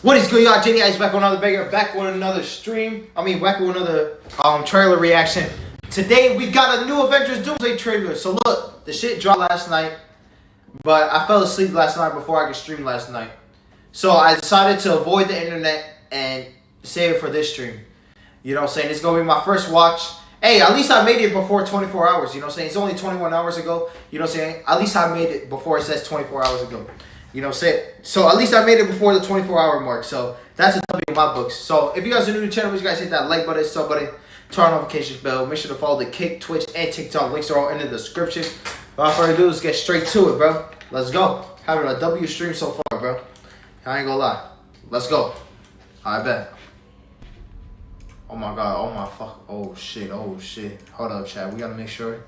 What is good, y'all? JD is back with another banger, back with another stream. Back with another trailer reaction. Today we got a new Avengers Doomsday trailer. So look, the shit dropped last night, but I fell asleep last night before I could stream last night. So I decided to avoid the internet and save it for this stream. You know what I'm saying? It's gonna be my first watch. Hey, at least I made it before 24 hours. You know what I'm saying? It's only 21 hours ago. You know what I'm saying? At least I made it before it says 24 hours ago. You know what I'm saying? So at least I made it before the 24-hour mark. So that's a W in my books. So if you guys are new to the channel, you guys hit that like button, sub button, turn on notifications bell. Make sure to follow the Kick, Twitch, and TikTok. Links are all in the description. Without further ado, let's get straight to it, bro. Let's go. Having a W stream so far, bro. I ain't gonna lie. Let's go. I bet. Oh my god. Oh my fuck. Oh shit. Oh shit. Hold up, chat. We gotta make sure.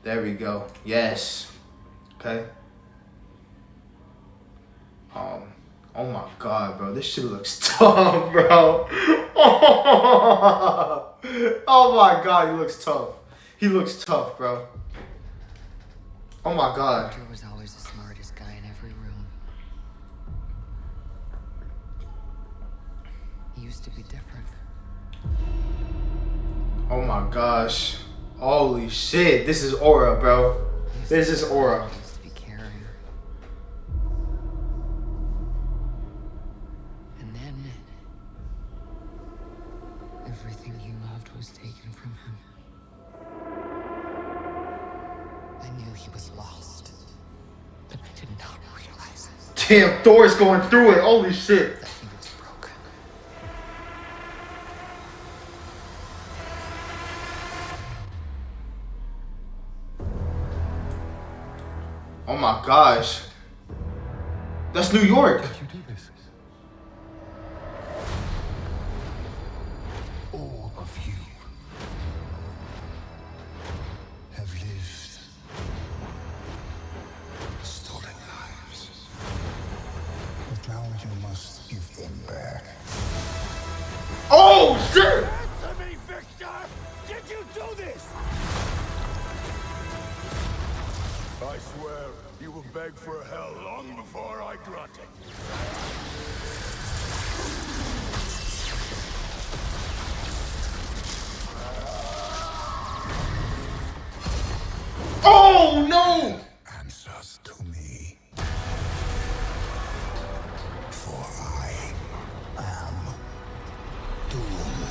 There we go. Yes. Okay. Oh my god, bro. This shit looks tough, bro. Oh my god, he looks tough. He looks tough, bro. Oh my god. Victor was always the smartest guy in every room. He used to be different. Oh my gosh. Holy shit. This is aura, bro. This is aura. He used to be caring. And then everything he loved was taken from him. I knew he was lost, but I did not realize Damn, Thor's going through it. Holy shit. that he was broken. Oh my gosh. That's New York. You do this. All of you have lived stolen lives. But now you must give them back. Oh shit. Answer me, Victor! Did you do this? I swear, you will beg for hell long before I grant it. Oh no. Answers to me. For I am Doom.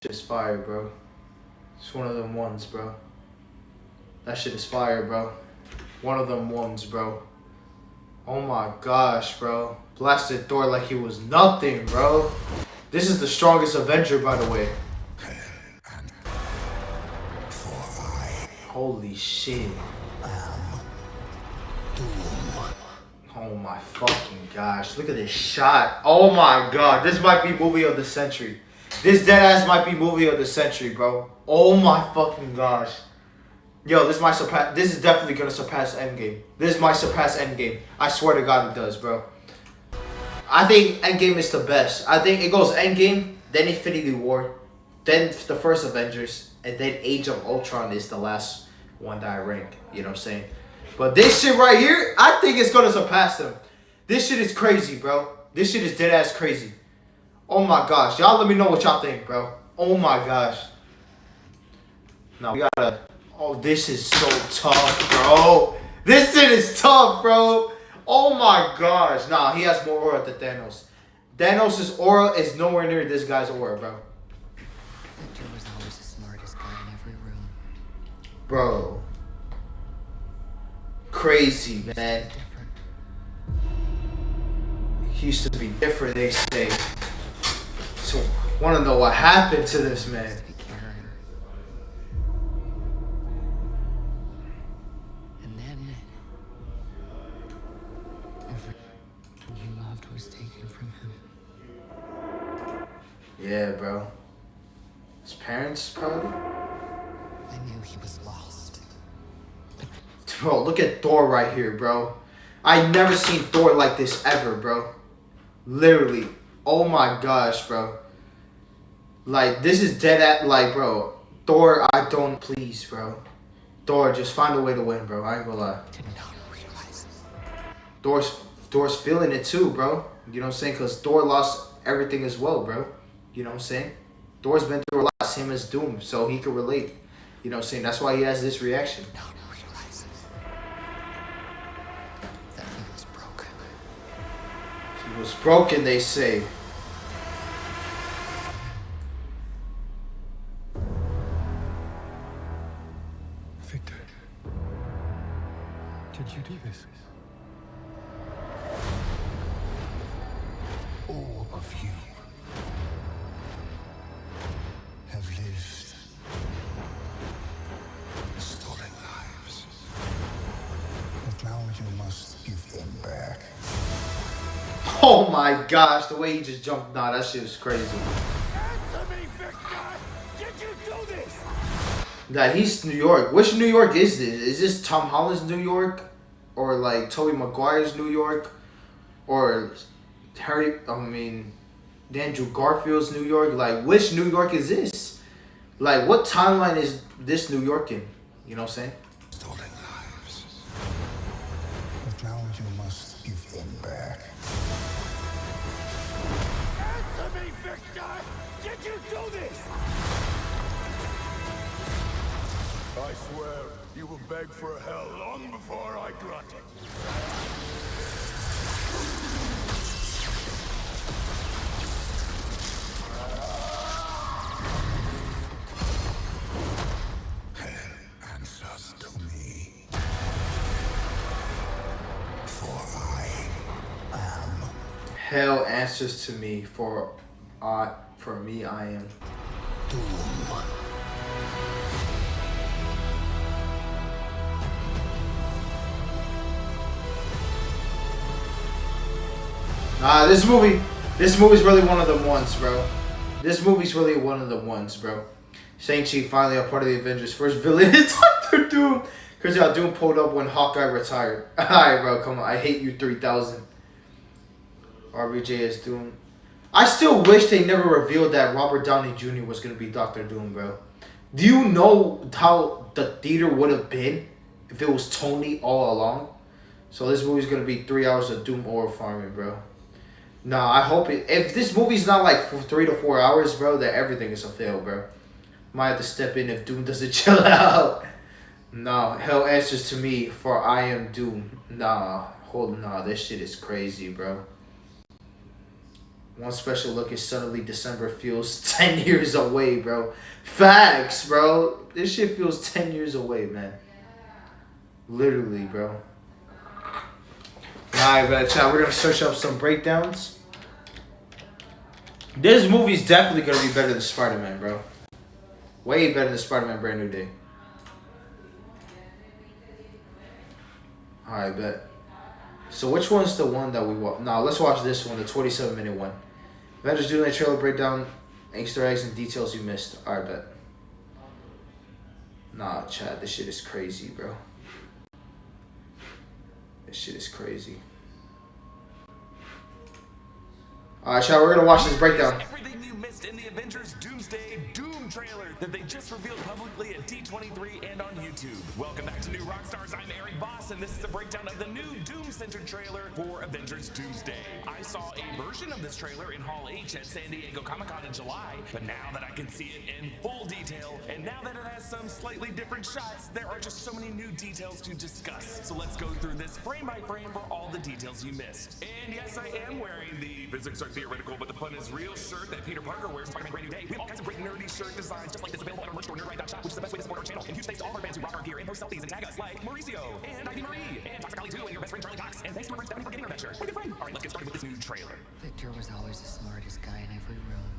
Shit is fire, bro. It's one of them ones, bro. That shit is fire, bro. One of them ones, bro. Oh my gosh, bro. Blasted Thor like he was nothing, bro. This is the strongest Avenger, by the way. For I Holy shit. am Doom. Oh my fucking gosh. Look at this shot. Oh my god. This might be movie of the century. This deadass might be movie of the century, bro. Oh my fucking gosh. Yo, this might surpass. This is definitely gonna surpass Endgame. This might surpass Endgame. I swear to God it does, bro. I think Endgame is the best. I think it goes Endgame, then Infinity War, then the first Avengers, and then Age of Ultron is the last one that I rank. You know what I'm saying? But this shit right here, I think it's gonna surpass them. This shit is crazy, bro. This shit is deadass crazy. Oh my gosh. Y'all let me know what y'all think, bro. Oh my gosh. Now we gotta... Oh, this is so tough, bro. This shit is tough, bro. Oh my gosh. Nah, he has more aura than Thanos. Thanos' aura is nowhere near this guy's aura, bro. Victor was always the smartest guy in every room. Bro. Crazy, man. Different. He used to be different, they say. So, wanna know what happened to this man? Be caring. And then everything he was taken from him. Yeah, bro. His parents, probably? I knew he was lost. Bro, look at Thor right here, bro. I never seen Thor like this ever, bro. Literally. Oh my gosh, bro. Like, this is dead at, like, bro. Thor, I don't, please, bro. Thor, just find a way to win, bro. I ain't gonna lie. Did not realize. Thor's feeling it too, bro. You know what I'm saying? Because Thor lost everything as well, bro. You know what I'm saying? Thor's been through a lot, same as Doom, so he can relate. You know what I'm saying? That's why he has this reaction. Did not realize that he was broken. He was broken, they say. Victor, did you do this? All of you have lived stolen lives. But now you must give them back. Oh my gosh, the way he just jumped. Nah, that shit was crazy. Answer me, Victor! Did you do this? Nah, he's New York. Which New York is this? Is this Tom Holland's New York? Or like Tobey Maguire's New York? Or Andrew Garfield's New York? Like, which New York is this? Like, what timeline is this New York in? You know what I'm saying? Stolen lives. But now you must give them back. Answer me, Victor! Did you do this? I swear, you will beg for hell long before I grant it. Hell answers to me. For I am. Hell answers to me, for me I am. Doom. This movie's really one of the ones, bro. This movie's really one of the ones, bro. Shang-Chi finally a part of the Avengers. First villain is Doctor Doom. Cause y'all Doom pulled up when Hawkeye retired. Alright, bro, come on. I hate you 3000. RBJ is Doom. I still wish they never revealed that Robert Downey Jr. was gonna be Doctor Doom, bro. Do you know how the theater would have been if it was Tony all along? So this movie's gonna be 3 hours of Doom or farming, bro. Nah, I hope it. If this movie's not like 3 to 4 hours, bro, then everything is a fail, bro. Might have to step in if Doom doesn't chill out. Nah, hell answers to me, for I am Doom. Nah, this shit is crazy, bro. One special look is suddenly December feels 10 years away, bro. Facts, bro. This shit feels 10 years away, man. Literally, bro. Alright, but chat, we're gonna search up some breakdowns. This movie's definitely gonna be better than Spider-Man, bro. Way better than Spider-Man Brand New Day. Alright, bet. So which one's the one that we watch? Nah, let's watch this one, the 27-minute one. Avengers Doomsday trailer breakdown, Easter eggs and details you missed. Alright, bet. Nah, chat, this shit is crazy, bro. This shit is crazy. Alright, chat, we're gonna watch this breakdown. Everything you missed in the Avengers Doomsday Doom trailer that they just revealed publicly at D23 and on YouTube. Welcome back to New Rockstars. I'm Eric Voss, and this is a breakdown of the new Doom-centered trailer for Avengers Doomsday. I saw a version of this trailer in Hall H at San Diego Comic-Con in July, but now that I can see it in full detail, and now that it has some slightly different shots, there are just so many new details to discuss. So let's go through this frame by frame for all the details you missed. And yes, I am wearing the physics are theoretical, but the fun is real shirt that Peter Parker wears in Spider-Man Brand New Day. We have all kinds of great nerdy shirt designs just like this available at our merch store, nerdride.shop, which is the best way to support our channel. And huge thanks to all of our fans who rock our gear and post selfies and tag us, like Mauricio, and Ivy Marie, and Toxicology 2, and your best friend Charlie Cox. And thanks to our friend Stephanie for getting her that shirt. We're good friend. All right, let's get started with this new trailer. Victor was always the smartest guy in every room.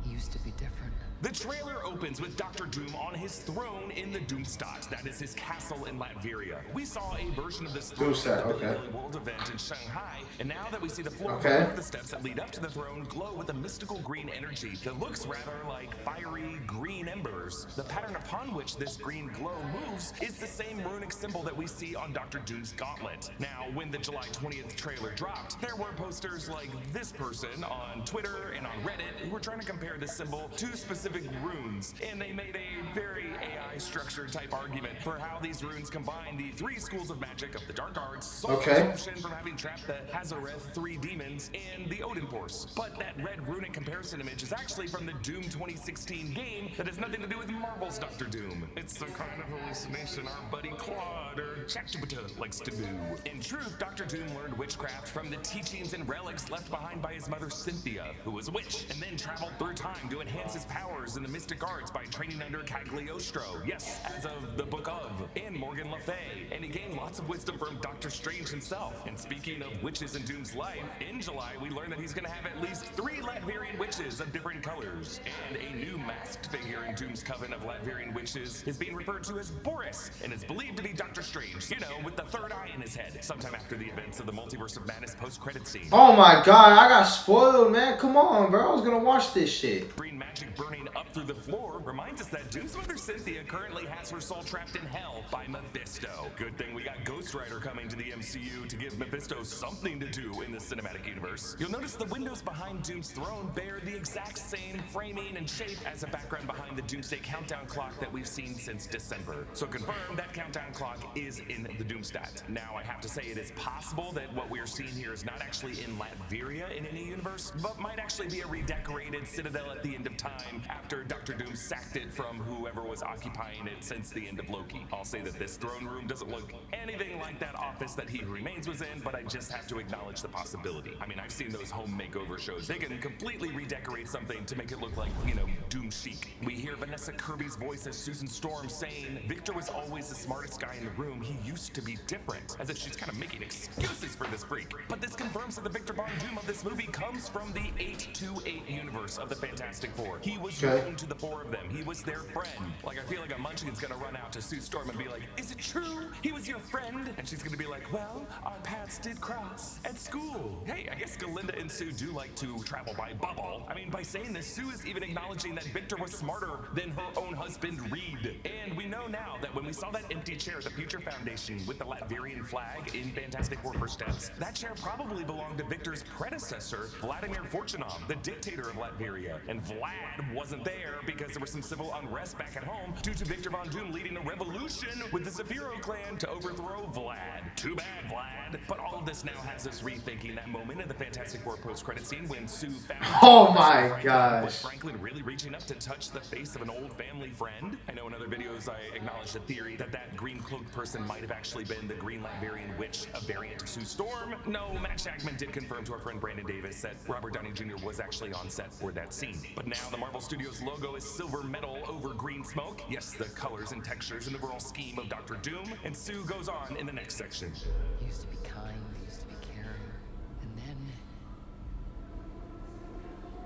He used to be different. The trailer opens with Dr. Doom on his throne in the Doomstadt. That is his castle in Latveria. We saw a version of this throne Doomstadt, at the okay. Billy World event in Shanghai, and now that we see the floor Okay. of the steps that lead up to the throne glow with a mystical green energy that looks rather like fiery green embers. The pattern upon which this green glow moves is the same runic symbol that we see on Dr. Doom's gauntlet. Now, when the July 20th trailer dropped, there were posters like this person on Twitter and on Reddit who were trying to compare this symbol to specific runes, and they made a very AI structured type argument for how these runes combine the three schools of magic of the dark arts, soul absorption from having trapped the Hazareth three demons, and the Odin Force. But that red runic comparison image is actually from the Doom 2016 game that has nothing to do with Marvel's Doctor Doom. It's the kind of hallucination our buddy Claude or ChatGPT likes to do. In truth, Dr. Doom learned witchcraft from the teachings and relics left behind by his mother Cynthia, who was a witch, and then traveled through time to enhance his powers in the mystic arts by training under Cagliostro, yes, as of the Book of, and Morgan Le Fay, and he gained lots of wisdom from Doctor Strange himself. And speaking of witches in Doom's life, in July we learned that he's going to have at least 3 Latverian witches of different colors, and a new masked figure in Doom's coven of Latverian witches is being referred to as Boris, and is believed to be Doctor Strange, you know, with the third eye in his head, sometime after the events of the Multiverse of Madness post-credit scene. Oh my god, I got spoiled, man. Come on, bro. I was gonna watch this shit. Green magic burning up through the floor reminds us that Doom's mother Cynthia currently has her soul trapped in hell by Mephisto. Good thing we got Ghost Rider coming to the MCU to give Mephisto something to do in the cinematic universe. You'll notice the windows behind Doom's throne bear the exact same framing and shape as a background behind the Doomsday countdown clock that we've seen since December. So confirmed that countdown clock is in the Doomstat. Now I have to say it is possible that what we're seeing here is not actually in Latveria in any universe, but might actually be a redecorated citadel at the end of time after Dr. Doom sacked it from whoever was occupying it since the end of Loki. I'll say that this throne room doesn't look anything like that office that He Who Remains was in, but I just have to acknowledge the possibility. I mean, I've seen those home makeover shows. They can completely redecorate something to make it look like, you know, Doom chic. We hear Vanessa Kirby's voice as Susan Storm saying, "Victor was always the smartest guy in the room. He used to be different," as if she's kind of making excuses for this freak. But this confirms that the Victor Von Doom of this movie comes from the 828 universe of the Fantastic Four. He was known to the 4 of them. He was their friend. Like, I feel like a Munchkin's gonna run out to Sue Storm and be like, "Is it true? He was your friend?" And she's gonna be like, "Well, our paths did cross at school." Hey, I guess Galinda and Sue do like to travel by bubble. I mean, by saying this, Sue is even acknowledging that Victor was smarter than her own husband, Reed. And we know now that when we saw that empty chair at the Future Foundation with the Latvian flag in Fantastic Four First Steps, that chair probably belonged to Victor's predecessor, Vladimir Fortunov, the dictator of Latveria. And Vlad wasn't there because there was some civil unrest back at home due to Victor Von Doom leading a revolution with the Zafiro clan to overthrow Vlad. Too bad, Vlad. But all of this now has us rethinking that moment in the Fantastic Four post-credit scene when Sue found Oh my gosh. Was Franklin really reaching up to touch the face of an old family friend? I know in other videos I acknowledged the theory that that green cloaked person might have actually been the Green Latvian witch, a variant of Sue Storm. No, Matt Shackman did confirm to our friend Brandon Davis that Robert Downey Jr. was actually on set for that scene. But now the Marvel Studios logo is silver metal over green smoke. Yes, the colors and textures and overall scheme of Dr. Doom. And Sue goes on in the next section. He used to be kind, he used to be caring, and then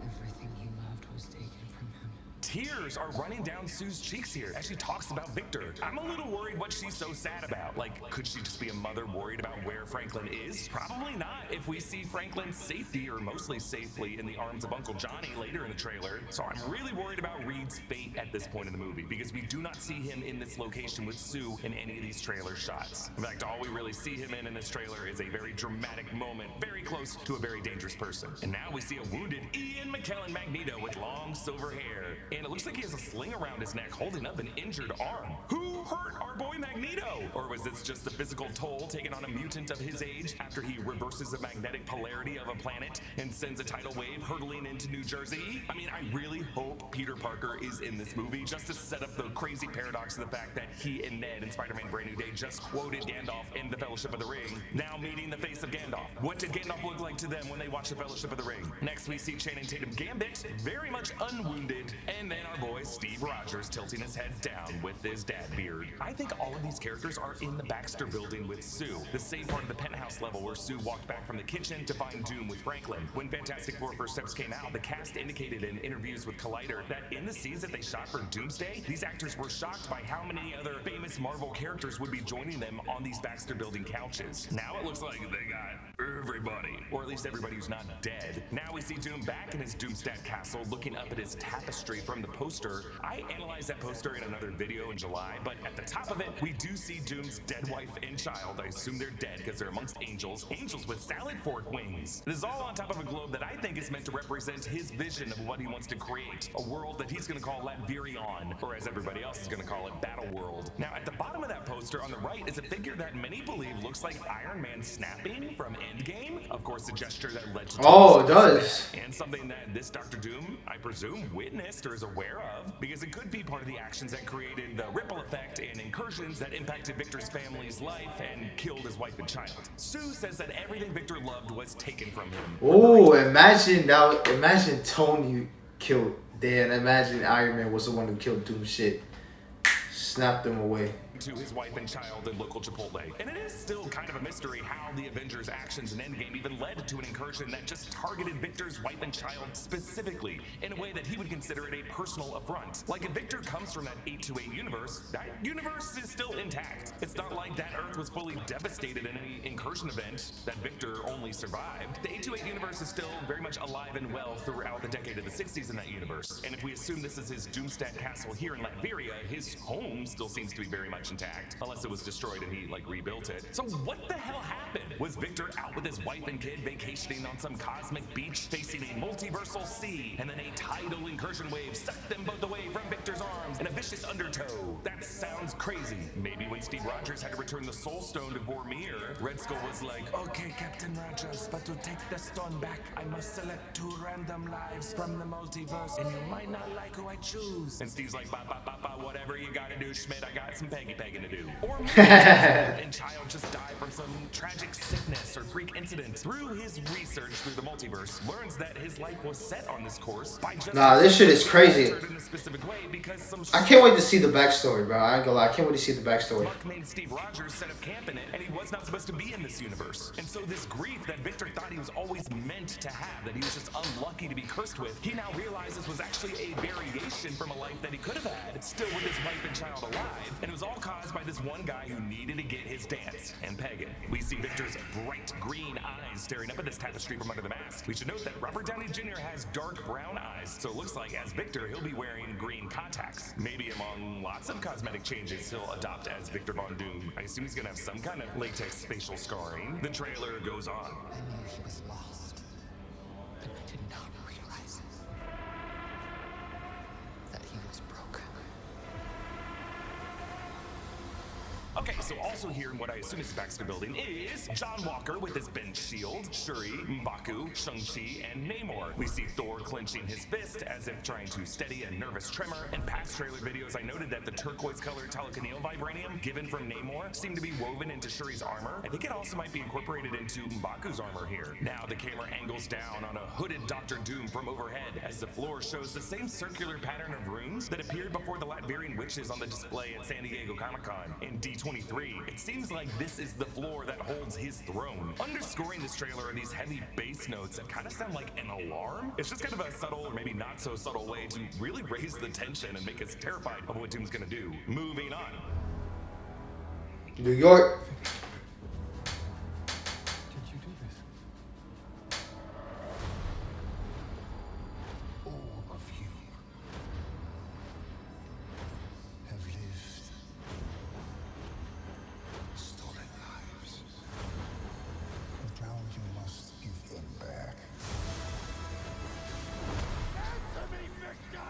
everything he loved was taken from him. Tears are running down Sue's cheeks here as she talks about Victor. I'm a little worried what she's so sad about. Like, could she just be a mother worried about where Franklin is? Probably not if we see Franklin's safety, or mostly safely, in the arms of Uncle Johnny later in the trailer. So I'm really worried about Reed's fate at this point in the movie, because we do not see him in this location with Sue in any of these trailer shots. In fact, all we really see him in this trailer is a very dramatic moment, very close to a very dangerous person. And now we see a wounded Ian McKellen Magneto with long silver hair. And it looks like he has a sling around his neck holding up an injured arm. Who hurt our boy Magneto? Or was this just the physical toll taken on a mutant of his age after he reverses the magnetic polarity of a planet and sends a tidal wave hurtling into New Jersey? I mean, I really hope Peter Parker is in this movie just to set up the crazy paradox of the fact that he and Ned in Spider-Man Brand New Day just quoted Gandalf in The Fellowship of the Ring, now meeting the face of Gandalf. What did Gandalf look like to them when they watched The Fellowship of the Ring? Next we see Channing Tatum Gambit, very much unwounded, and then our boy Steve Rogers tilting his head down with his dad beard. I think all of these characters are in the Baxter building with Sue, the same part of the penthouse level where Sue walked back from from the kitchen to find Doom with Franklin. When Fantastic Four First Steps came out, the cast indicated in interviews with Collider that in the scenes that they shot for Doomsday, these actors were shocked by how many other famous Marvel characters would be joining them on these Baxter Building couches. Now it looks like they got everybody, or at least everybody who's not dead. Now we see Doom back in his Doomsday castle looking up at his tapestry from the poster. I analyzed that poster in another video in July, but at the top of it, we do see Doom's dead wife and child. I assume they're dead because they're amongst angels. Angels with salad fork wings. This is all on top of a globe that I think is meant to represent his vision of what he wants to create. A world that he's going to call Latverion, or as everybody else is going to call it, Battle World. Now, at the bottom of that poster on the right is a figure that many believe looks like Iron Man snapping from Endgame. Of course, the gesture that led to Oh, it does. and something that this Dr. Doom, I presume, witnessed or is aware of, because it could be part of the actions that created the ripple effect and incursions that impacted Victor's family's life and killed his wife and child. Sue says that everything Victor loved was taken from him. Oh, imagine that. Imagine Tony killed Dan. Imagine Iron Man was the one who killed Doom. Shit, snapped them away. To his wife and child in local Chipotle. And it is still kind of a mystery how the Avengers' actions in Endgame even led to an incursion that just targeted Victor's wife and child specifically, in a way that he would consider it a personal affront. Like, if Victor comes from that 828 universe, that universe is still intact. It's not like that Earth was fully devastated in any incursion event that Victor only survived. The 828 universe is still very much alive and well throughout the decade of the 60s in that universe. And if we assume this is his Doomsday castle here in Latveria, his home still seems to be very much intact, unless it was destroyed and he rebuilt it. So what the hell happened? Was Victor out with his wife and kid vacationing on some cosmic beach facing a multiversal sea, and then a tidal incursion wave sucked them both away from Victor's arms in a vicious undertow? That sounds crazy. Maybe when Steve Rogers had to return the Soul Stone to Vormir, Red Skull was like, "Okay, Captain Rogers, but to take the stone back, I must select 2 random lives from the multiverse, and you might not like who I choose." And Steve's like, whatever you gotta do, Schmidt, I got some pegging to do. Or maybe and child just died from some tragic sickness or freak incident. Through his research through the multiverse, learns that his life was set on this course by just This shit is crazy. in a specific way because some I can't wait to see the backstory, bro. I ain't gonna lie. I can't wait to see the backstory. luck made Steve Rogers set up camp in it, and he was not supposed to be in this universe. And so this grief that Victor thought he was always meant to have, that he was just unlucky to be cursed with, he now realizes was actually a variation from a life that he could have had, still with his wife and child alive, and it was all caused by this one guy who needed to get his dance, and Pagan. We see Victor's bright green eyes staring up at this tapestry from under the mask. We should note that Robert Downey Jr. has dark brown eyes, so it looks like as Victor, he'll be wearing green contacts. Maybe among lots of cosmetic changes he'll adopt as Victor Von Doom. I assume he's gonna have some kind of latex spatial scarring. The trailer goes on. I knew he was lost, but I did not realize that he was broken. Okay, so also here in what I assume is Baxter Building is John Walker with his bent shield, Shuri, M'Baku, Shang-Chi, and Namor. We see Thor clenching his fist as if trying to steady a nervous tremor. In past trailer videos, I noted that the turquoise-colored telekineal vibranium given from Namor seemed to be woven into Shuri's armor. I think it also might be incorporated into M'Baku's armor here. Now the camera angles down on a hooded Dr. Doom from overhead as the floor shows the same circular pattern of runes that appeared before the Latverian witches on the display at San Diego Comic-Con in D23. It seems like this is the floor that holds his throne. Underscoring this trailer are these heavy bass notes that kind of sound like an alarm. It's just kind of a subtle, or maybe not so subtle way to really raise the tension and make us terrified of what Doom's gonna do. Moving on. New York. Did you do this? All of you have lived, stolen lives. But now you must give them back. Answer me, Victor!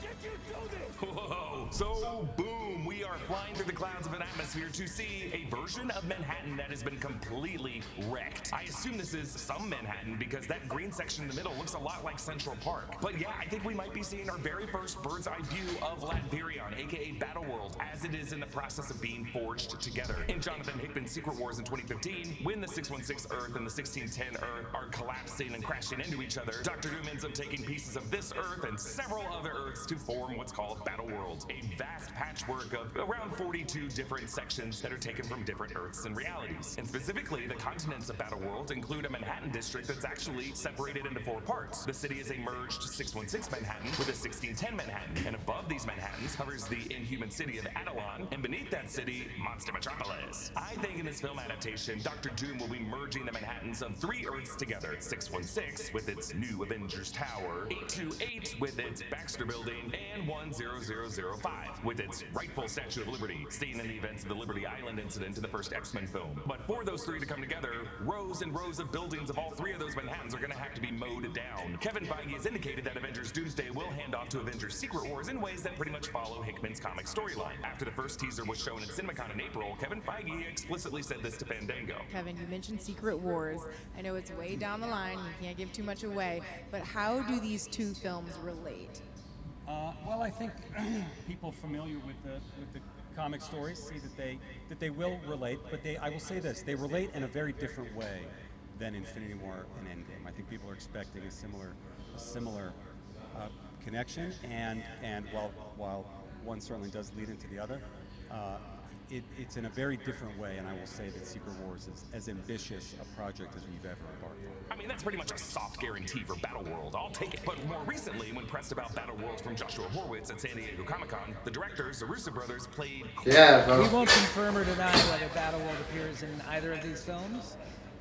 Did you do this? Whoa! So, boom, we are flying through the clouds of an atmosphere to see a version of Manhattan that has been completely wrecked. I assume this is some Manhattan because that green section in the middle looks a lot like Central Park. But yeah, I think we might be seeing our very first bird's eye view of Latverion, aka Battle World, as it is in the process of being forged together. In Jonathan Hickman's Secret Wars in 2015, when the 616 Earth and the 1610 Earth are collapsing and crashing into each other, Dr. Doom ends up taking pieces of this Earth and several other Earths to form what's called Battle World, a vast patchwork of around 42 different sections that are taken from different Earths and realities. And specifically, the continents of Battleworld include a Manhattan district that's actually separated into 4 parts. The city is a merged 616 Manhattan with a 1610 Manhattan, and above these Manhattans hovers the inhuman city of Adelon, and beneath that city, Monster Metropolis. I think in this film adaptation, Dr. Doom will be merging the Manhattans of 3 Earths together: 616 with its new Avengers Tower, 828 with its Baxter Building, and 10005 with its rightful Statue of Liberty, staying in the events of the Liberty Island incident in the first X-Men film. But for those 3 to come together, rows and rows of buildings of all 3 of those Manhattans are going to have to be mowed down. Kevin Feige has indicated that Avengers Doomsday will hand off to Avengers Secret Wars in ways that pretty much follow Hickman's comic storyline. After the first teaser was shown at CinemaCon in April, Kevin Feige explicitly said this to Fandango. Kevin, you mentioned Secret Wars. I know it's way down the line, you can't give too much away, but how do these 2 films relate? Well, I think people familiar with the comic stories see that they will relate, but I will say this: they relate in a very different way than Infinity War and Endgame. I think people are expecting a similar connection, and while one certainly does lead into the other, it's in a very different way, and I will say that Secret Wars is as ambitious a project as we've ever embarked on. I mean, that's pretty much a soft guarantee for Battleworld. I'll take it. But more recently, when pressed about Battleworld from Joshua Horowitz at San Diego Comic-Con, the directors, the Russo brothers, played... Yeah, bro. We won't confirm or deny whether Battleworld appears in either of these films.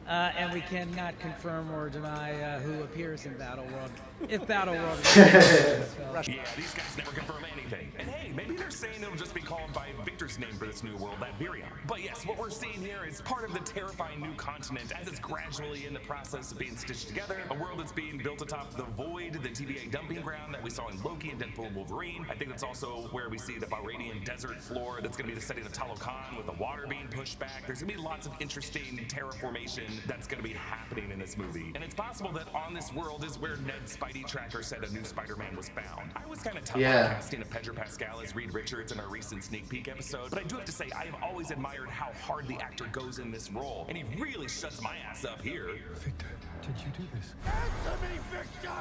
And we cannot confirm or deny who appears in Battleworld, if Battleworld is Yeah, these guys never confirm anything. And hey, maybe they're saying it'll just be called by Victor's name for this new world, Virion. But yes, what we're seeing here is part of the terrifying new continent as it's gradually in the process of being stitched together. A world that's being built atop the Void, the TVA dumping ground that we saw in Loki and Deadpool and Wolverine. I think that's also where we see the Bahrainian desert floor that's going to be the setting of Talokan with the water being pushed back. There's going to be lots of interesting terraformation that's going to be happening in this movie. And it's possible that on this world is where Ned Spidey Tracker said a new Spider-Man was found. I was kind of tough on casting of Pedro Pascal as Reed Richards in our recent sneak peek episode, but I do have to say I have always admired how hard the actor goes in this role, and he really shuts my ass up here. Victor, did you do this? Answer me, Victor!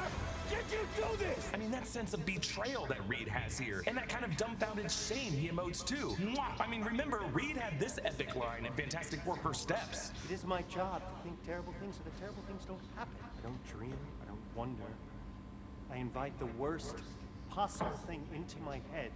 Did you do this? I mean, that sense of betrayal that Reed has here, and that kind of dumbfounded shame he emotes too. Mwah! I mean, remember, Reed had this epic line in Fantastic Four First Steps. It is my job to think terrible things so that terrible things don't happen. I don't dream, I don't wonder. I invite the worst possible thing into my head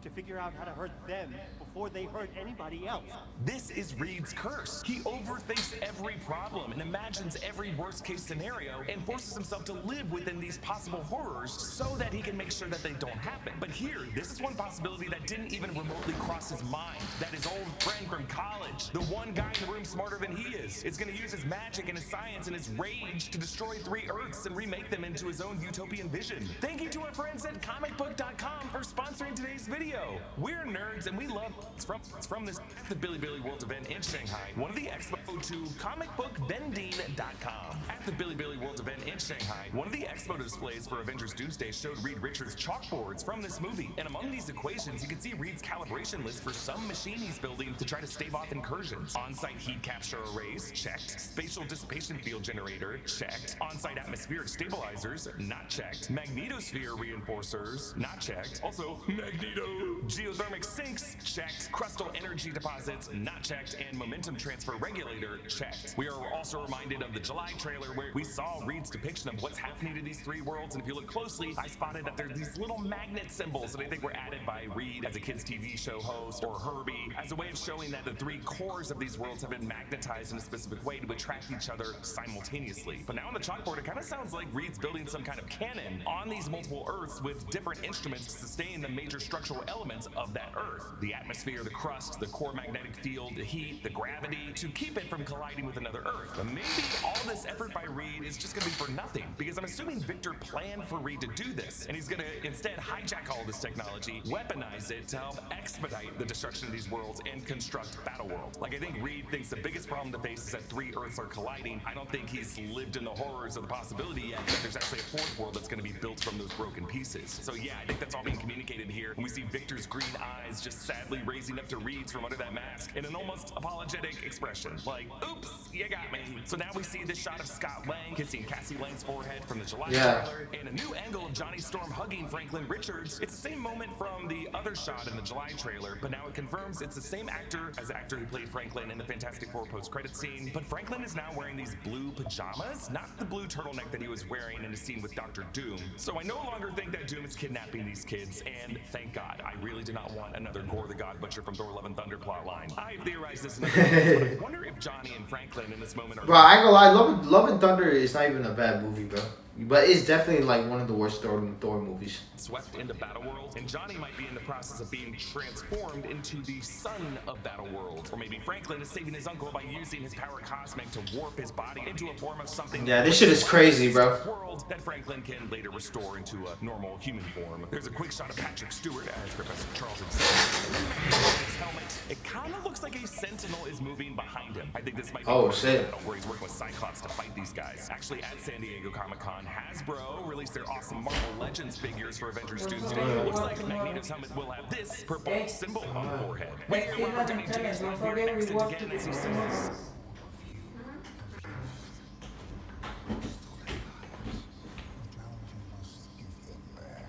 to figure out how to hurt them before they hurt anybody else. This is Reed's curse. He overthinks every problem and imagines every worst-case scenario and forces himself to live within these possible horrors so that he can make sure that they don't happen. But here, this is one possibility that didn't even remotely cross his mind. That his old friend from college, the one guy in the room smarter than he is going to use his magic and his science and his rage to destroy 3 Earths and remake them into his own utopian vision. Thank you to our friends at comicbook.com for sponsoring today's video. We're nerds and we love it's from this at the Billy World event in Shanghai. One of the expo to comicbookvending.com. At the Billy World event in Shanghai, one of the expo displays for Avengers Doomsday showed Reed Richards chalkboards from this movie. And among these equations, you can see Reed's calibration list for some machine he's building to try to stave off incursions. On-site heat capture arrays, checked. Spatial dissipation field generator, checked. On-site atmospheric stabilizers, not checked. Magnetosphere reinforcers, not checked. Also, Magneto. Geothermic sinks, checked. Crustal energy deposits, not checked. And momentum transfer regulator, checked. We are also reminded of the July trailer where we saw Reed's depiction of what's happening to these 3 worlds, and if you look closely, I spotted that there's these little magnet symbols that I think were added by Reed as a kids TV show host, or Herbie, as a way of showing that the 3 cores of these worlds have been magnetized in a specific way to attract each other simultaneously. But now on the chalkboard, it kind of sounds like Reed's building some kind of cannon on these multiple Earths with different instruments to sustain the major structural elements of that Earth. The atmosphere, the crust, the core magnetic field, the heat, the gravity, to keep it from colliding with another Earth. But maybe all this effort by Reed is just gonna be for nothing, because I'm assuming Victor planned for Reed to do this, and he's gonna instead hijack all this technology, weaponize it to help expedite the destruction of these worlds and construct Battleworld. Like, I think Reed thinks the biggest problem to face is that 3 Earths are colliding. I don't think he's lived in the horrors of the possibility yet that there's actually a 4th world that's gonna be built from those broken pieces. So yeah, I think that's all being communicated here, and we see Victor's green eyes just sadly raising up to Reed's from under that mask in an almost apologetic expression, like, oops, you got me. So now we see this shot of Scott Lang kissing Cassie Lang Lang's forehead from the July Yeah. trailer, and a new angle of Johnny Storm hugging Franklin Richards. It's the same moment from the other shot in the July trailer, but now it confirms it's the same actor as the actor who played Franklin in the Fantastic Four post-credit scene. But Franklin is now wearing these blue pajamas, not the blue turtleneck that he was wearing in the scene with Dr. Doom. So I no longer think that Doom is kidnapping these kids, and thank God. I really did not want another Gore the God Butcher from Thor: Love and Thunder plotline. I theorized this in the but I wonder if Johnny and Franklin in this moment are... Bro, I ain't gonna lie, Love and Thunder is not even a bad movie, bro. But it's definitely like one of the worst Thor movies. Swept into Battleworld, and Johnny might be in the process of being transformed into the son of Battleworld. Or maybe Franklin is saving his uncle by using his power cosmic to warp his body into a form of something... Yeah, this shit is crazy, bro. ...world that Franklin can later restore into a normal human form. There's a quick shot of Patrick Stewart as Professor Charles Xavier. His helmet. It kind of looks like a Sentinel is moving behind him. I think this might be where he's working with Cyclops to fight these guys. Actually, at San Diego Comic-Con, Hasbro released their awesome Marvel Legends figures for Avengers Doomsday. It looks like Magneto's helmet will have this purple symbol on the forehead. We hear Robert Downey Jr.'s life here next and again as he sings.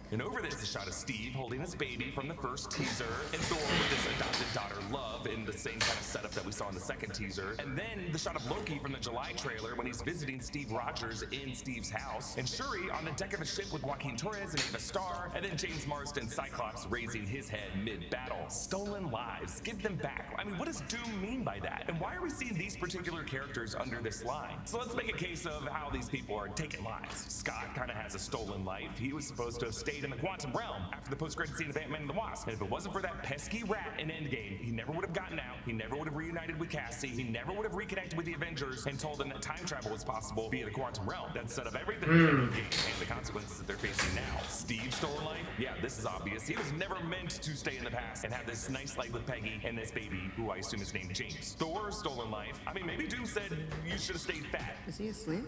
And over this, a shot of Steve holding his baby from the first teaser, and Thor with his adopted daughter Love in the same kind of setup that we saw in the second teaser. And then the shot of Loki from the July trailer when he's visiting Steve Rogers in Steve's house, and Shuri on the deck of a ship with Joaquin Torres and Ava Starr, and then James Marsden Cyclops raising his head mid-battle. Stolen lives, give them back. I mean, what does Doom mean by that? And why are we seeing these particular characters under this line? So let's make a case of how these people are taking lives. Scott kind of has a stolen life. He was supposed to have stayed in the quantum realm after the post-credit scene of Ant-Man and the Wasp. And if it wasn't for that pesky rat in Endgame, he never would have gotten out, he never would have reunited with Cassie, he never would have reconnected with the Avengers and told them that time travel was possible via the quantum realm. That set up everything in Endgame and the consequences that they're facing now. Steve's stolen life? Yeah, this is obvious. He was never meant to stay in the past and have this nice life with Peggy and this baby, who I assume is named James. Thor's stolen life? I mean, maybe Doom said you should have stayed fat. Is he asleep?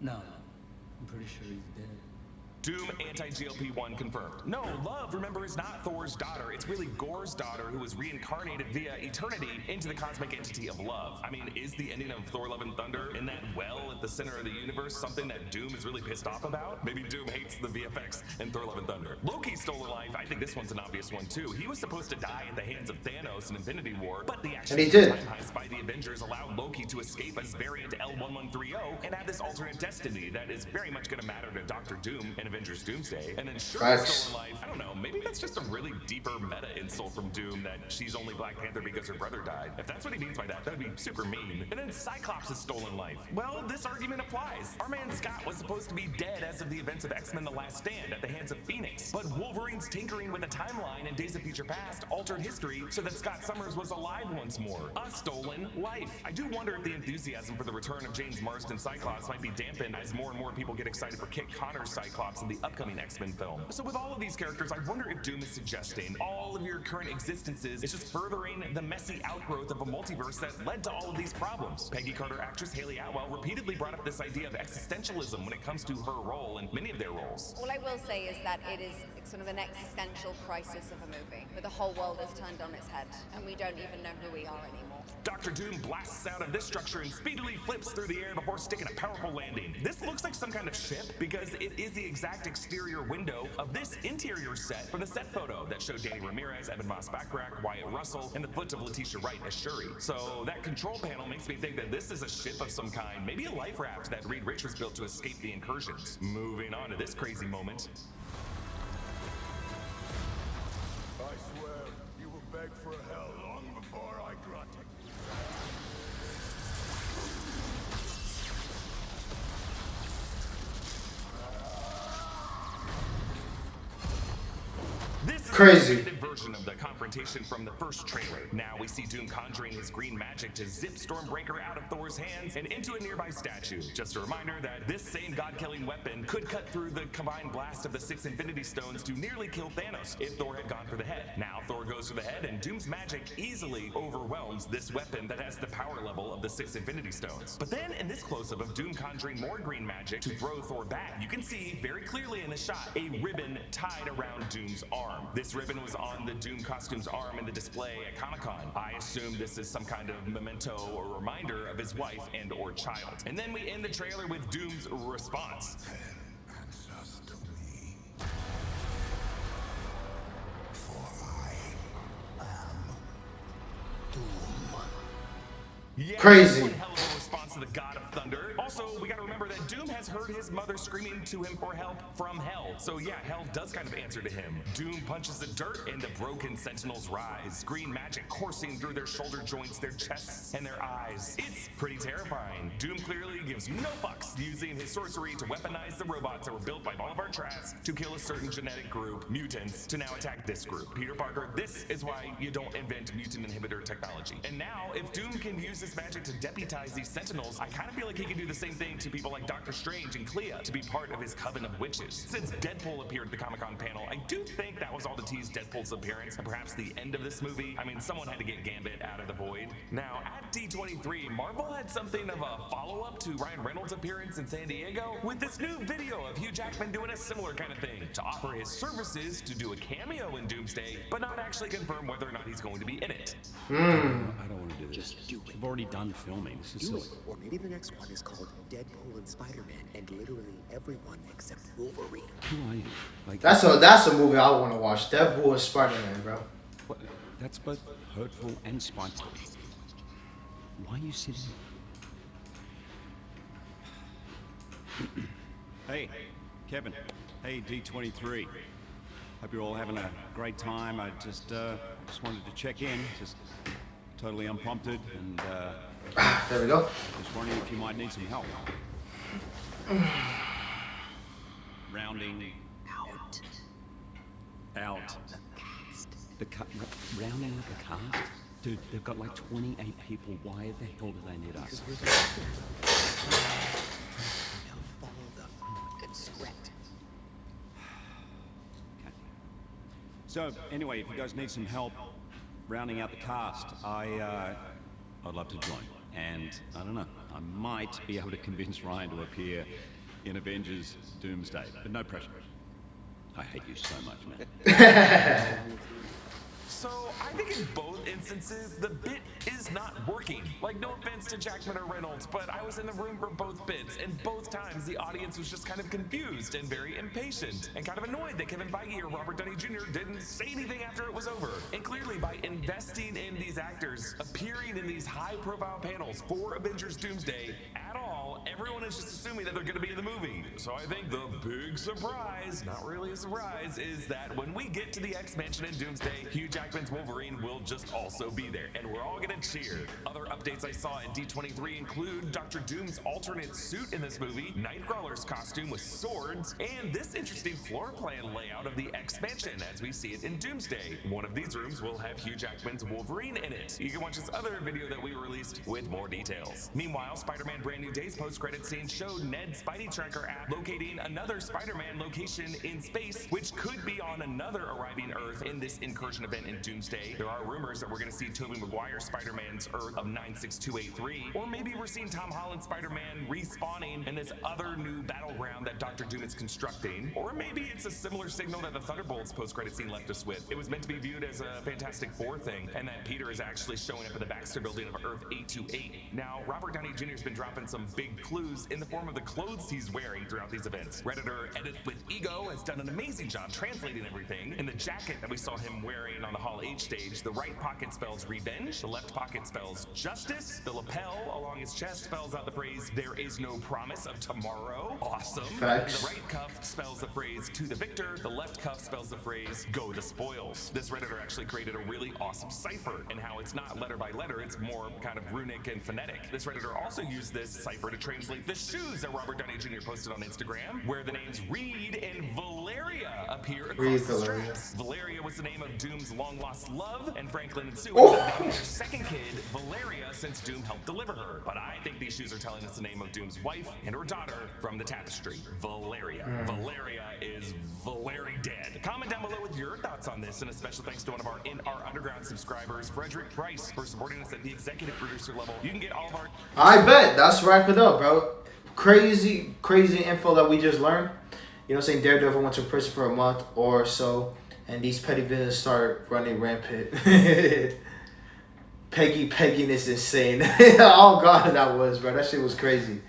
No. I'm pretty sure he's dead. Doom anti-GLP-1 confirmed. No, Love, remember, is not Thor's daughter. It's really Gore's daughter who was reincarnated via eternity into the cosmic entity of Love. I mean, is the ending of Thor: Love and Thunder in that well at the center of the universe something that Doom is really pissed off about? Maybe Doom hates the VFX in Thor: Love and Thunder. Loki's stolen life, I think this one's an obvious one too. He was supposed to die at the hands of Thanos in Infinity War, but the action time heist by the Avengers allowed Loki to escape as variant L1130 and have this alternate destiny that is very much going to matter to Dr. Doom and Avengers Doomsday. And then Shuri's stolen life, I don't know, maybe that's just a really deeper meta insult from Doom that she's only Black Panther because her brother died. If that's what he means by that, that'd be super mean. And then Cyclops' stolen life. Well, this argument applies. Our man Scott was supposed to be dead as of the events of X-Men The Last Stand at the hands of Phoenix. But Wolverine's tinkering with a timeline in Days of Future Past altered history so that Scott Summers was alive once more. A stolen life. I do wonder if the enthusiasm for the return of James Marsden Cyclops might be dampened as more and more people get excited for Kit Connor's Cyclops in the upcoming X-Men film. So with all of these characters, I wonder if Doom is suggesting all of your current existences is just furthering the messy outgrowth of a multiverse that led to all of these problems. Peggy Carter actress Haley Atwell repeatedly brought up this idea of existentialism when it comes to her role and many of their roles. All I will say is that it is sort of an existential crisis of a movie, where the whole world is turned on its head, and we don't even know who we are anymore. Dr. Doom blasts out of this structure and speedily flips through the air before sticking a powerful landing. This looks like some kind of ship because it is the exact exterior window of this interior set from the set photo that showed Danny Ramirez, Evan Moss Backrack, Wyatt Russell, and the foot of Letitia Wright as Shuri. So that control panel makes me think that this is a ship of some kind, maybe a life raft that Reed Richards built to escape the incursions. Moving on to this crazy moment. I swear, you will beg for hell long before I grant it. This is crazy. the extended version of the confrontation from the first trailer. Now we see Doom conjuring his green magic to zip Stormbreaker out of Thor's hands and into a nearby statue. Just a reminder that this same god-killing weapon could cut through the combined blast of the 6 Infinity Stones to nearly kill Thanos if Thor had gone for the head. Now Thor goes for the head, and Doom's magic easily overwhelms this weapon that has the power level of the 6 Infinity Stones. But then in this close-up of Doom conjuring more green magic to throw Thor back, you can see very clearly in the shot a ribbon tied around Doom's arm. This ribbon was on the Doom costume's arm in the display at Comic-Con. I assume this is some kind of memento or reminder of his wife and or child. And then we end the trailer with Doom's response. Answers to me. For I am Doom. Yeah, Crazy. one hell of a response to the God of Thunder. Also, we gotta remember that Doom has heard his mother screaming to him for help from hell. So yeah, hell does kind of answer to him. Doom punches the dirt and the broken sentinels rise. Green magic coursing through their shoulder joints, their chests, and their eyes. It's pretty terrifying. Doom clearly gives no fucks, using his sorcery to weaponize the robots that were built by Bolivar Trask to kill a certain genetic group, mutants, to now attack this group. Peter Parker, this is why you don't invent mutant inhibitor technology. And now, if Doom can use this magic to deputize these sentinels, I kind of feel like he can do the same thing to people like Doctor Strange and Clea to be part of his coven of witches. Since Deadpool appeared at the Comic-Con panel, I do think that was all to tease Deadpool's appearance and perhaps the end of this movie. I mean, someone had to get Gambit out of the void. Now, at D23, Marvel had something of a follow-up to Ryan Reynolds' appearance in San Diego with this new video of Hugh Jackman doing a similar kind of thing to offer his services to do a cameo in Doomsday, but not actually confirm whether or not he's going to be in it. I don't want to do this. Just do it. We've already done filming. This is silly. Or maybe the next one is called Deadpool and Spider-Man, and literally everyone except Wolverine. Who are you? Like, That's a movie I want to watch. Deadpool and Spider-Man, bro. what, that's both hurtful and spiteful. Why are you sitting? Hey, Kevin. Hey, D23. Hope you're all having a great time. I just wanted to check in, just totally unprompted, and there we go. just wondering if you might need some help. Rounding out the rounding up the cast. Dude, they've got like 28 people. Why the hell do they need us? Now follow the script. Okay. So anyway, if you guys need some help rounding out the cast, I'd love to join. And I don't know, I might be able to convince Ryan to appear in Avengers Doomsday, but no pressure. I hate you so much, man. So, I think in both instances, the bit is not working. Like, no offense to Jackman or Reynolds, but I was in the room for both bits, and both times the audience was just kind of confused and very impatient, and kind of annoyed that Kevin Feige or Robert Downey Jr. didn't say anything after it was over. And clearly, by investing in these actors, appearing in these high-profile panels for Avengers Doomsday at all, everyone is just assuming that they're going to be in the movie. So I think the big surprise, not really a surprise, is that when we get to the X-Mansion in Doomsday, Hugh Jackman's Wolverine will just also be there, and we're all gonna cheer. Other updates I saw in D23 include Dr. Doom's alternate suit in this movie, Nightcrawler's costume with swords, and this interesting floor plan layout of the X-Mansion as we see it in Doomsday. One of these rooms will have Hugh Jackman's Wolverine in it. You can watch this other video that we released with more details. Meanwhile, Spider-Man Brand New Day's post-credit scene showed Ned's Spidey Tracker app locating another Spider-Man location in space, which could be on another arriving Earth in this incursion event in Doomsday. There are rumors that we're going to see Tobey Maguire's Spider-Man's Earth of 96283, or maybe we're seeing Tom Holland's Spider-Man respawning in this other new battleground that Dr. Doom is constructing, or maybe it's a similar signal that the Thunderbolts post-credit scene left us with. It was meant to be viewed as a Fantastic Four thing, and that Peter is actually showing up in the Baxter building of Earth 828. Now, Robert Downey Jr. has been dropping some big clues in the form of the clothes he's wearing throughout these events. Redditor Edit with Ego has done an amazing job translating everything. In the jacket that we saw him wearing on the Hall H stage, the right pocket spells revenge, the left pocket spells justice, the lapel along his chest spells out the phrase there is no promise of tomorrow. Awesome. Facts. The right cuff spells the phrase to the victor, the left cuff spells the phrase go the spoils. This Redditor actually created a really awesome cipher, and how it's not letter by letter, it's more kind of runic and phonetic. This Redditor also used this cipher to translate the shoes that Robert Downey Jr. posted on Instagram, where the names Reed and Valeria appear across the straps. Valeria was the name of Doom's long-lost love, and Franklin and Sue were naming their second kid Valeria since Doom helped deliver her. But I think these shoes are telling us the name of Doom's wife and her daughter from the tapestry, Valeria. Valeria is very dead. Comment down below with your thoughts on this, and a special thanks to one of our In Our Underground subscribers, Frederick Price, for supporting us at the executive producer level. You can get all of our... I bet. That's wrap it up, bro. Crazy info that we just learned. You know what I'm saying? Daredevil went to prison for a month or so. and these petty villains start running rampant. Pegging is insane. Oh god, that was, bro. That shit was crazy.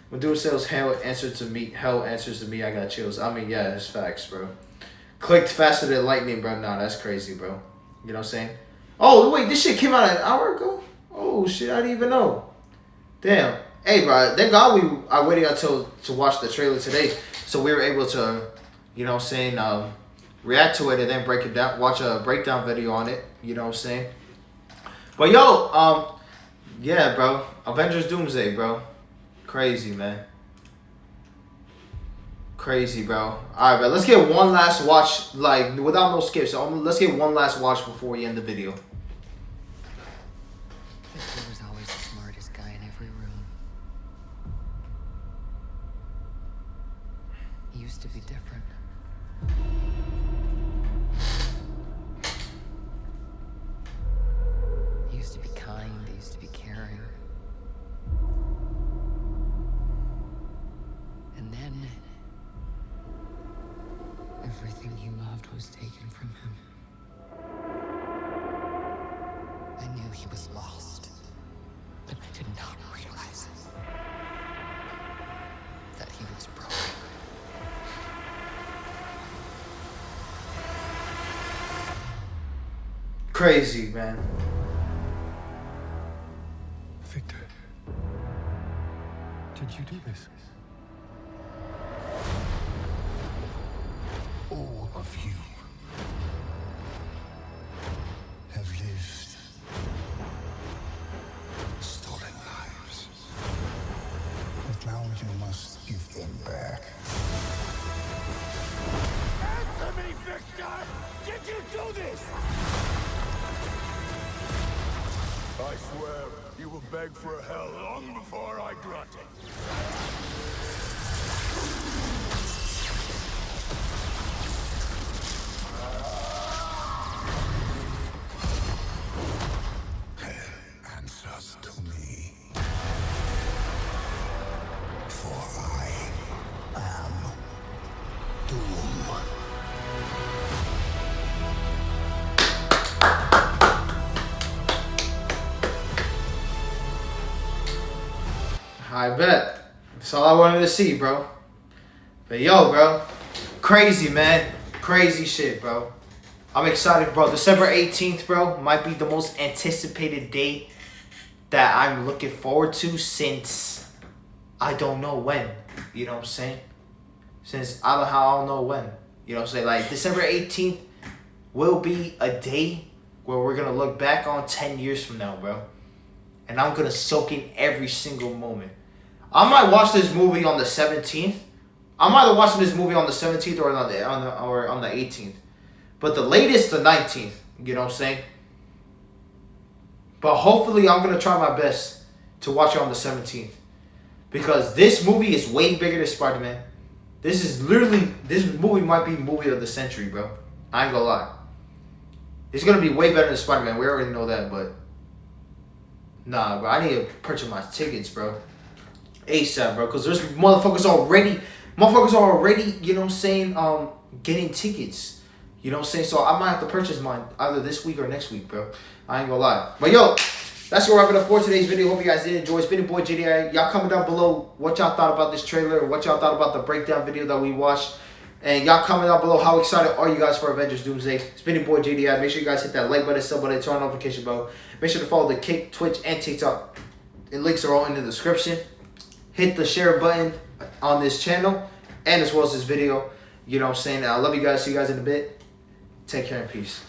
When Doomsday says hell answers to me, I got chills. I mean, yeah, it's facts, bro. Clicked faster than lightning, bro. Nah, that's crazy, bro. You know what I'm saying? Oh, wait, this shit came out an hour ago? Oh, shit, I didn't even know. Damn. Hey, bro, thank God I waited until to watch the trailer today, so we were able to, you know what I'm saying, react to it and then break it down, watch a breakdown video on it, you know what I'm saying? But yo, yeah, bro, Avengers Doomsday, bro. Crazy, man. Crazy, bro. All right, bro. Let's get one last watch, like, without no skips. So let's get one last watch before we end the video. Hitler was always the smartest guy in every room. He used to be different. He used to be kind. He used to be caring. And then everything he loved was taken from him. I knew he was lost, but I did not realize that he was broken. Crazy, man. Victor, did you do this? All of you have lived, stolen lives. But now you must give them back. Answer me, Victor! Did you do this? I swear, you will beg for hell long before I grant it. Hell answers to me. For I am Doom. I bet. That's all I wanted to see, bro. But yo, bro. Crazy, man. Crazy shit, bro. I'm excited, bro. December 18th, bro, might be the most anticipated date that I'm looking forward to since I don't know when. You know what I'm saying? Since I don't know when. You know what I'm saying? Like, December 18th will be a day where we're going to look back on 10 years from now, bro. And I'm going to soak in every single moment. I might watch this movie on the 17th. I'm either watching this movie on the 17th or on the 18th. But the latest, the 19th. You know what I'm saying? But hopefully I'm going to try my best to watch it on the 17th. Because this movie is way bigger than Spider-Man. This movie might be movie of the century, bro. I ain't gonna lie. It's going to be way better than Spider-Man. We already know that, but... Nah, bro. I need to purchase my tickets, bro. ASAP, bro. Because there's motherfuckers already, you know what I'm saying, getting tickets. You know what I'm saying? So I might have to purchase mine either this week or next week, bro. I ain't gonna lie. But yo, that's gonna wrap it up for today's video. Hope you guys did enjoy. It's been your boy JDI. Y'all comment down below what y'all thought about this trailer, or what y'all thought about the breakdown video that we watched. And y'all comment down below how excited are you guys for Avengers Doomsday. It's been your boy JDI. Make sure you guys hit that like button, sub button, turn on notification bell. Make sure to follow the Kick, Twitch, and TikTok. The links are all in the description. Hit the share button on this channel and as well as this video. You know what I'm saying? I love you guys. See you guys in a bit. Take care and peace.